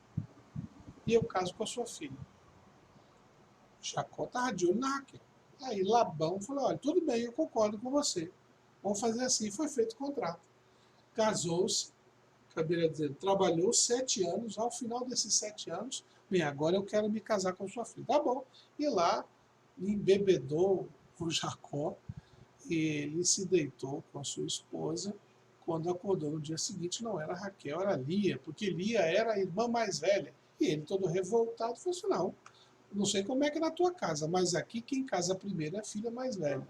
e eu caso com a sua filha. Jacó estava de olho na Raquel. Aí Labão falou, olha, tudo bem, eu concordo com você. Vamos fazer assim. Foi feito o contrato. Casou-se, caberia dizer, trabalhou 7 anos. Ao final desses 7 anos, bem, agora eu quero me casar com a sua filha. Tá bom. E lá, embebedou o Jacó. E ele se deitou com a sua esposa. Quando acordou no dia seguinte, não era Raquel, era Lia, porque Lia era a irmã mais velha. E ele, todo revoltado, falou assim, não sei como é que é na tua casa, mas aqui quem casa primeiro é a filha mais velha.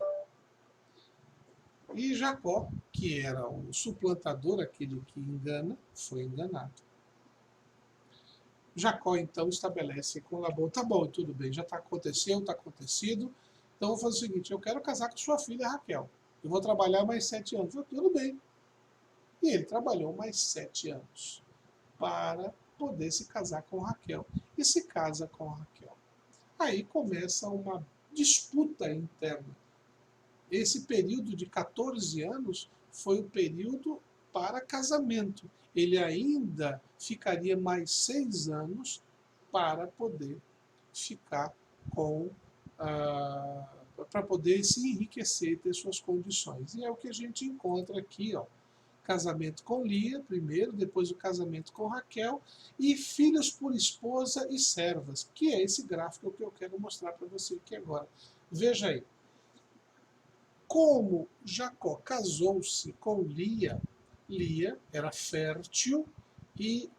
E Jacó, que era o suplantador, aquele que engana, foi enganado. Jacó então estabelece com Labão, tá bom, tudo bem, já está acontecendo, está acontecido, então vou fazer o seguinte, eu quero casar com sua filha Raquel. Eu vou trabalhar mais 7 anos. Falei, tudo bem. E ele trabalhou mais 7 anos para poder se casar com Raquel. E se casa com Raquel. Aí começa uma disputa interna. Esse período de 14 anos foi o período para casamento. Ele ainda ficaria mais 6 anos para poder ficar com para poder se enriquecer e ter suas condições. E é o que a gente encontra aqui, ó. Casamento com Lia, primeiro, depois o casamento com Raquel, e filhos por esposa e servas, que é esse gráfico que eu quero mostrar para você aqui agora. Veja aí. Como Jacó casou-se com Lia, Lia era fértil e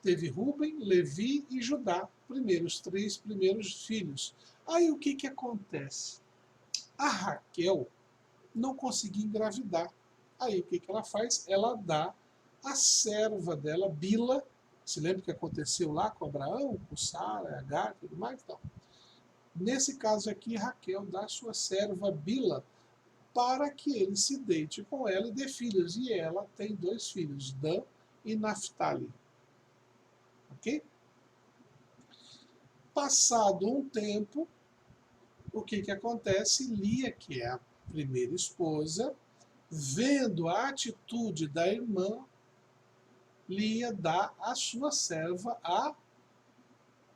teve Ruben, Levi e Judá, os 3 primeiros filhos. Aí o que acontece? A Raquel não conseguia engravidar. Aí o que ela faz? Ela dá a serva dela, Bila. Se lembra o que aconteceu lá com Abraão, com Sara, Agar e tudo mais? Então, nesse caso aqui, Raquel dá a sua serva Bila para que ele se deite com ela e dê filhos. E ela tem 2 filhos, Dan e Naphtali. Ok? Passado um tempo, o que acontece? Lia, que é a primeira esposa, vendo a atitude da irmã, Lia dá a sua serva a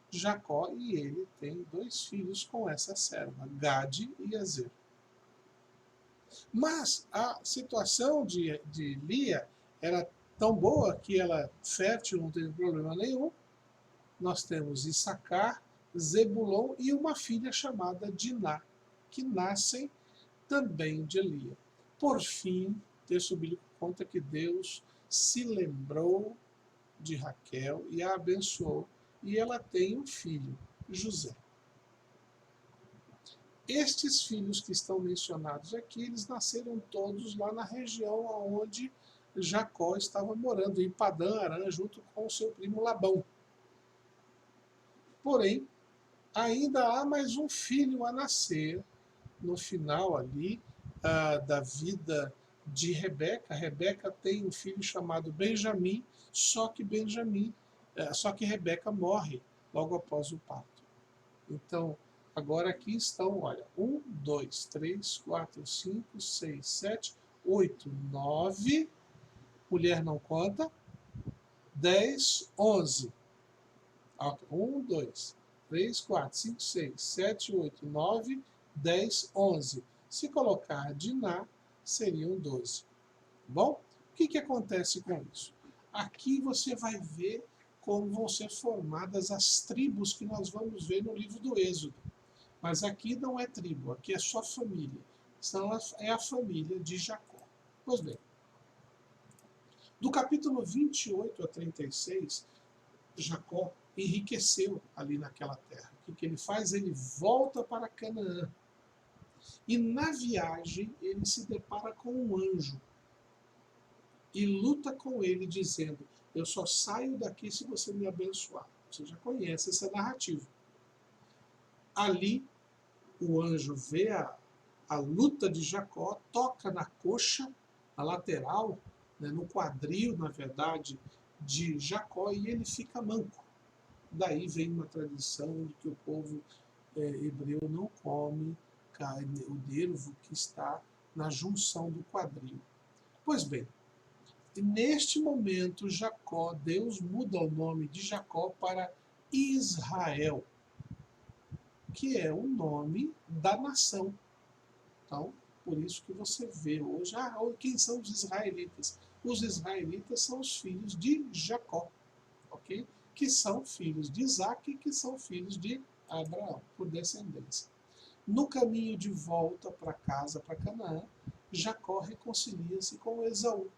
Jacó e ele tem 2 filhos com essa serva, Gade e Azer. Mas a situação de Lia era tão boa que ela, fértil, não teve problema nenhum. Nós temos Issacar, Zebulon e uma filha chamada Diná, que nascem também de Lia. Por fim, o texto bíblico conta que Deus se lembrou de Raquel e a abençoou, e ela tem um filho, José. Estes filhos que estão mencionados aqui, eles nasceram todos lá na região onde Jacó estava morando, em Padã Arã, junto com o seu primo Labão. Porém, ainda há mais um filho a nascer no final ali da vida de Rebeca. Rebeca tem um filho chamado Benjamim, só que Rebeca morre logo após o parto. Então, agora aqui estão, olha, 1, 2, 3, 4, 5, 6, 7, 8, 9, mulher não conta, 10, 11. 1, 2, 3, 4, 5, 6, 7, 8, 9, 10, 11. Se colocar Diná, seriam 12. Bom, o que acontece com isso? Aqui você vai ver como vão ser formadas as tribos que nós vamos ver no livro do Êxodo. Mas aqui não é tribo, aqui é só família. É a família de Jacó. Pois bem, do capítulo 28 a 36, Jacó enriqueceu ali naquela terra. O que ele faz? Ele volta para Canaã. E na viagem ele se depara com um anjo e luta com ele, dizendo: eu só saio daqui se você me abençoar. Você já conhece essa narrativa. Ali, o anjo vê a luta de Jacó, toca na coxa, na lateral, né, no quadril, na verdade, de Jacó, e ele fica manco. Daí vem uma tradição de que o povo hebreu não come carne, o nervo que está na junção do quadril. Pois bem, neste momento Jacó, Deus muda o nome de Jacó para Israel, que é o nome da nação. Então, por isso que você vê hoje, quem são os israelitas? Os israelitas são os filhos de Jacó, ok? Que são filhos de Isaac, que são filhos de Abraão, por descendência. No caminho de volta para casa, para Canaã, Jacó reconcilia-se com Esaú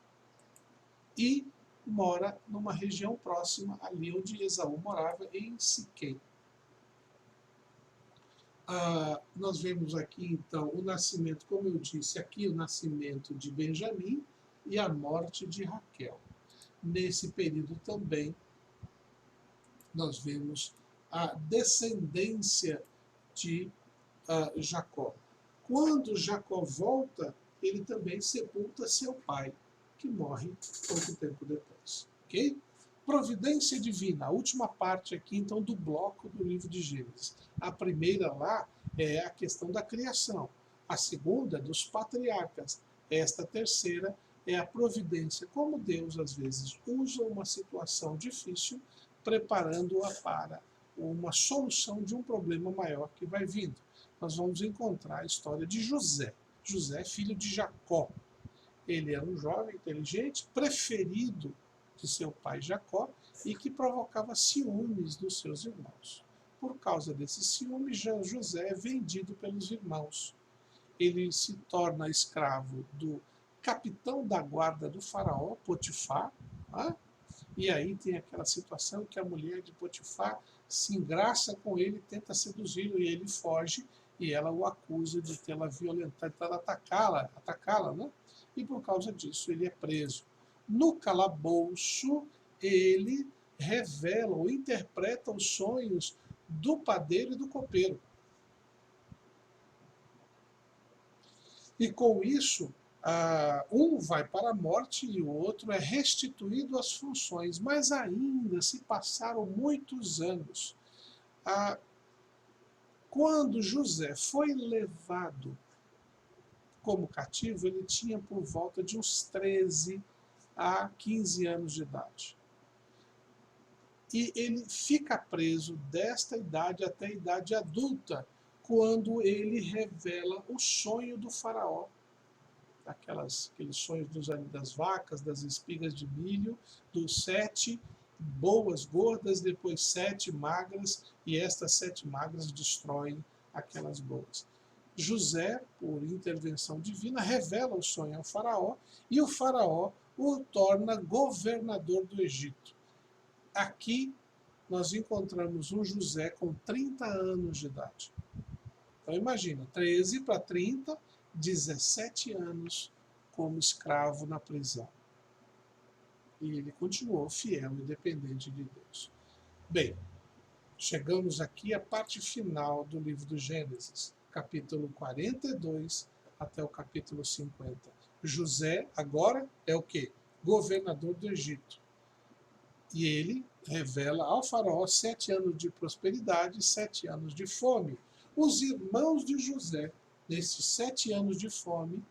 e mora numa região próxima, ali onde Esaú morava, em Siquém. Nós vemos aqui, então, o nascimento, como eu disse, aqui o nascimento de Benjamim e a morte de Raquel. Nesse período também, nós vemos a descendência de Jacó. Quando Jacó volta, ele também sepulta seu pai, que morre pouco tempo depois. Ok? Providência divina, a última parte aqui, então, do bloco do livro de Gênesis. A primeira lá é a questão da criação. A segunda, dos patriarcas. Esta terceira é a providência, como Deus, às vezes, usa uma situação difícil, preparando-a para uma solução de um problema maior que vai vindo. Nós vamos encontrar a história de José. José, filho de Jacó. Ele era um jovem inteligente, preferido de seu pai Jacó, e que provocava ciúmes dos seus irmãos. Por causa desse ciúme, José é vendido pelos irmãos. Ele se torna escravo do capitão da guarda do faraó, Potifar, e aí tem aquela situação que a mulher de Potifar se engraça com ele, tenta seduzi-lo, e ele foge, e ela o acusa de tê-la violentado, tentando atacá-la, né? E por causa disso ele é preso. No calabouço, ele revela ou interpreta os sonhos do padeiro e do copeiro. E com isso, um vai para a morte e o outro é restituído às funções. Mas ainda se passaram muitos anos. Quando José foi levado como cativo, ele tinha por volta de uns 13 a 15 anos de idade. E ele fica preso desta idade até a idade adulta, quando ele revela o sonho do faraó. Aqueles sonhos das vacas, das espigas de milho, dos 7 boas gordas, depois 7 magras, e estas 7 magras destroem aquelas boas. José, por intervenção divina, revela o sonho ao faraó, e o faraó o torna governador do Egito. Aqui nós encontramos um José com 30 anos de idade. Então imagina, 13 para 30, 17 anos como escravo na prisão. E ele continuou fiel e dependente de Deus. Bem, chegamos aqui à parte final do livro do Gênesis, capítulo 42 até o capítulo 50. José agora é o quê? Governador do Egito. E ele revela ao faraó 7 anos de prosperidade e 7 anos de fome. Os irmãos de José, nesses 7 anos de fome,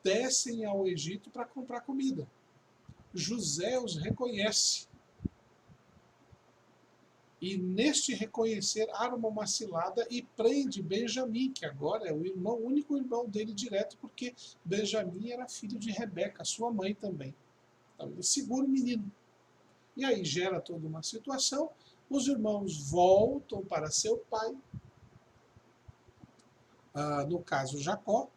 descem ao Egito para comprar comida. José os reconhece. E neste reconhecer, arma uma cilada e prende Benjamim, que agora é o único irmão dele direto, porque Benjamim era filho de Rebeca, sua mãe também. Então ele segura o menino. E aí gera toda uma situação. Os irmãos voltam para seu pai, no caso Jacó,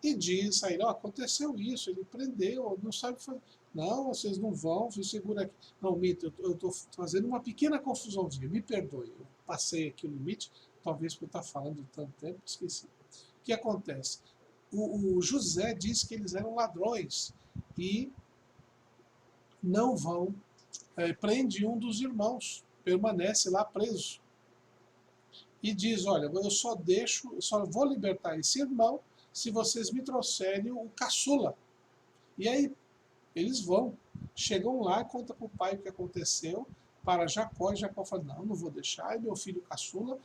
e diz aí, aconteceu isso, ele prendeu, não sabe fazer. Não, vocês não vão, segura aqui. Não, Mito, eu estou fazendo uma pequena confusãozinha, me perdoe, eu passei aqui o limite, talvez por estar falando de tanto tempo, esqueci. O que acontece? O José diz que eles eram ladrões e não vão, prende um dos irmãos, permanece lá preso. E diz, olha, eu só vou libertar esse irmão se vocês me trouxerem o caçula. E aí eles vão, chegam lá, contam para o pai o que aconteceu, para Jacó, e Jacó fala, não vou deixar, é meu filho caçula,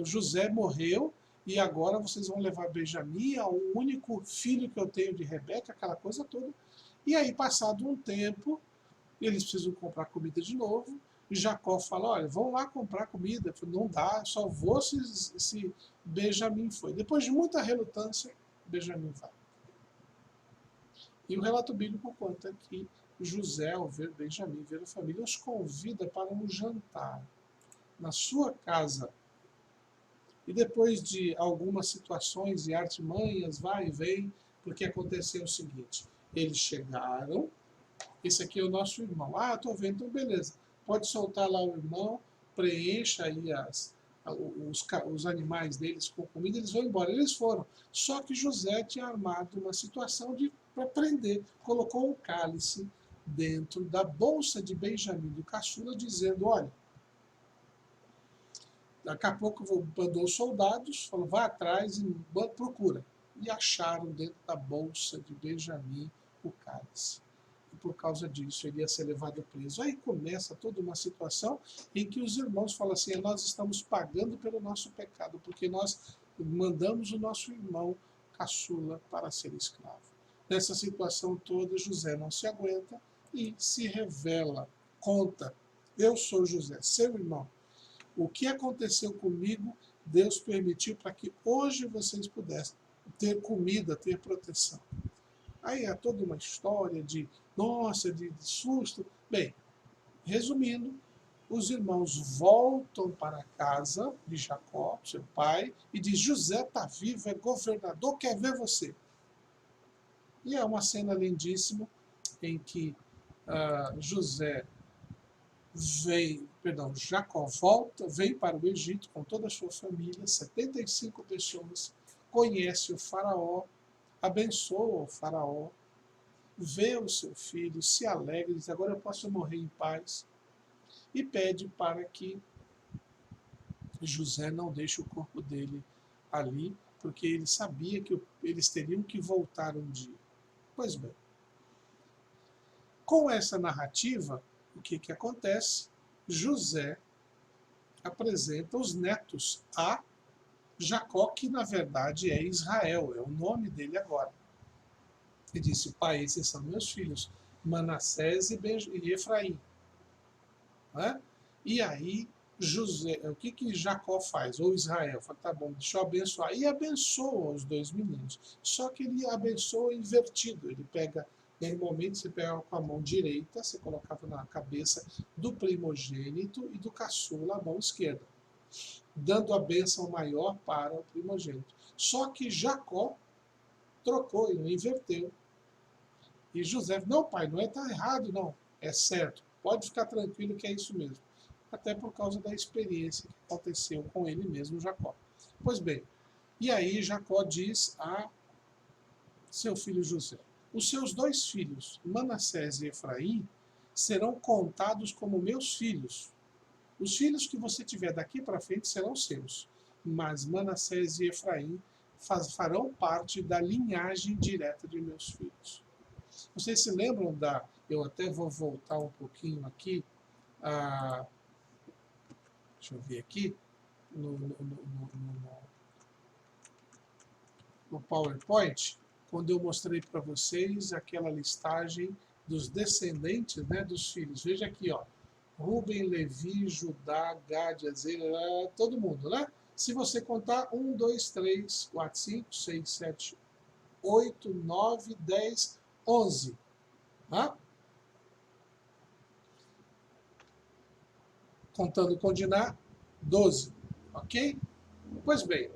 José morreu, e agora vocês vão levar Benjamim, é o único filho que eu tenho de Rebeca, aquela coisa toda. E aí, passado um tempo, eles precisam comprar comida de novo, e Jacó fala, olha, vão lá comprar comida. Falo, não dá, só vou se Benjamim foi. Depois de muita relutância, Benjamim vai. E o relato bíblico conta que José, ao ver Benjamim, ver a família, os convida para um jantar na sua casa. E depois de algumas situações e artimanhas, vai e vem, porque aconteceu o seguinte, eles chegaram, esse aqui é o nosso irmão, estou vendo, então beleza, pode soltar lá o irmão, preencha aí os animais deles com comida, eles vão embora. Eles foram. Só que José tinha armado uma situação para prender, colocou um cálice dentro da bolsa de Benjamim do caçula, dizendo, olha, daqui a pouco mandou os soldados, falou, vai atrás e procura. E acharam dentro da bolsa de Benjamim o cálice. E por causa disso ele ia ser levado preso. Aí começa toda uma situação em que os irmãos falam assim, nós estamos pagando pelo nosso pecado, porque nós mandamos o nosso irmão caçula para ser escravo. Nessa situação toda, José não se aguenta e se revela, conta, eu sou José, seu irmão. O que aconteceu comigo, Deus permitiu para que hoje vocês pudessem ter comida, ter proteção. Aí é toda uma história de, nossa, de susto. Bem, resumindo, os irmãos voltam para a casa de Jacó, seu pai, e diz, José está vivo, é governador, quer ver você. E é uma cena lindíssima em que Jacó volta, vem para o Egito com toda a sua família, 75 pessoas, conhece o faraó, abençoa o faraó, vê o seu filho, se alegra, diz, agora eu posso morrer em paz, e pede para que José não deixe o corpo dele ali, porque ele sabia que eles teriam que voltar um dia. Pois bem, com essa narrativa, o que acontece? José apresenta os netos a Jacó, que na verdade é Israel, é o nome dele agora. E disse, pai, esses são meus filhos, Manassés e Efraim. Né? E aí, o que Jacó faz? Ou Israel? Fala, tá bom, deixa eu abençoar. E abençoa os dois meninos. Só que ele abençoa invertido. Ele pega, normalmente você pega com a mão direita, você colocava na cabeça do primogênito e do caçula a mão esquerda, dando a bênção maior para o primogênito. Só que Jacó trocou, ele inverteu. E José, não pai, não está errado não, é certo, pode ficar tranquilo que é isso mesmo. Até por causa da experiência que aconteceu com ele mesmo, Jacó. Pois bem, e aí Jacó diz a seu filho José, os seus dois filhos, Manassés e Efraim, serão contados como meus filhos. Os filhos que você tiver daqui para frente serão seus, mas Manassés e Efraim farão parte da linhagem direta de meus filhos. Vocês se lembram eu até vou voltar um pouquinho aqui, deixa eu ver aqui, no PowerPoint, quando eu mostrei para vocês aquela listagem dos descendentes, né, dos filhos. Veja aqui, ó, Rubem, Levi, Judá, Gad, Azer, todo mundo, né? Se você contar 1, 2, 3, 4, 5, 6, 7, 8, 9, 10, 11. Tá? Contando com Diná, 12. Ok? Pois bem,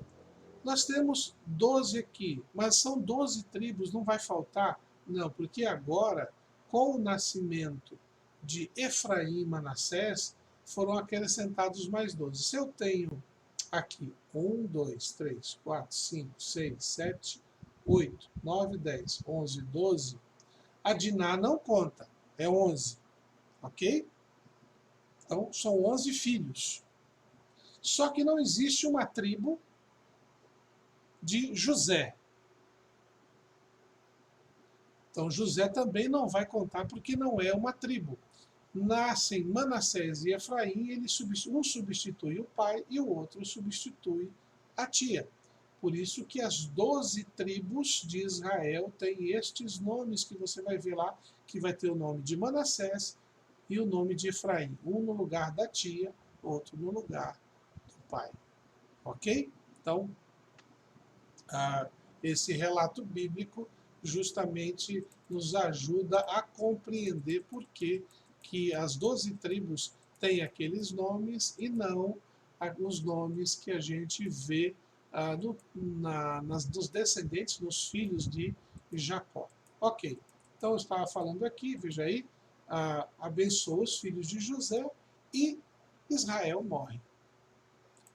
nós temos 12 aqui, mas são 12 tribos, não vai faltar? Não, porque agora, com o nascimento de Efraim e Manassés, foram acrescentados mais 12. Se eu tenho aqui 1, 2, 3, 4, 5, 6, 7, 8, 9, 10, 11, 12, a Diná não conta, é 11, ok? Então, são 11 filhos. Só que não existe uma tribo de José. Então, José também não vai contar porque não é uma tribo. Nascem Manassés e Efraim, um substitui o pai e o outro substitui a tia. Por isso que as 12 tribos de Israel têm estes nomes que você vai ver lá, que vai ter o nome de Manassés e o nome de Efraim. Um no lugar da tia, outro no lugar do pai. Ok? Então, esse relato bíblico justamente nos ajuda a compreender por que as 12 tribos têm aqueles nomes e não os nomes que a gente vê dos descendentes, nos filhos de Jacó. Ok, então eu estava falando aqui, veja aí, abençoa os filhos de José e Israel morre.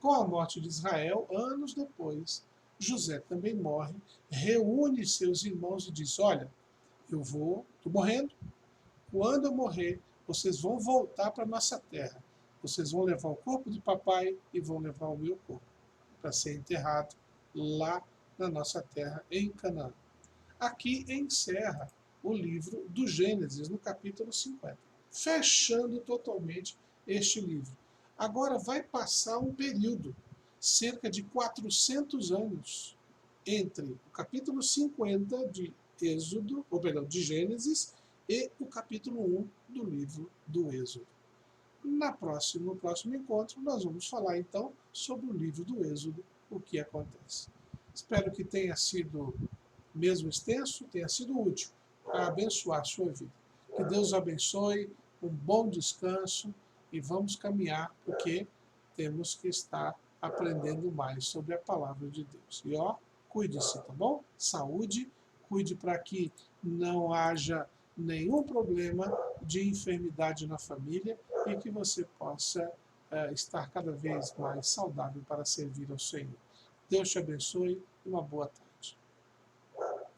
Com a morte de Israel, anos depois, José também morre, reúne seus irmãos e diz: olha, estou morrendo, quando eu morrer, vocês vão voltar para a nossa terra. Vocês vão levar o corpo de papai e vão levar o meu corpo para ser enterrado lá na nossa terra, em Canaã. Aqui encerra o livro do Gênesis, no capítulo 50, fechando totalmente este livro. Agora vai passar um período, cerca de 400 anos, entre o capítulo 50 de Êxodo, ou perdão, de Gênesis, e o capítulo 1 do livro do Êxodo. No próximo encontro, nós vamos falar então sobre o livro do Êxodo, o que acontece. Espero que tenha sido mesmo extenso, tenha sido útil para abençoar a sua vida. Que Deus abençoe, um bom descanso e vamos caminhar, porque temos que estar aprendendo mais sobre a palavra de Deus. E cuide-se, tá bom? Saúde, cuide para que não haja nenhum problema de enfermidade na família e que você possa estar cada vez mais saudável para servir ao Senhor. Deus te abençoe e uma boa tarde.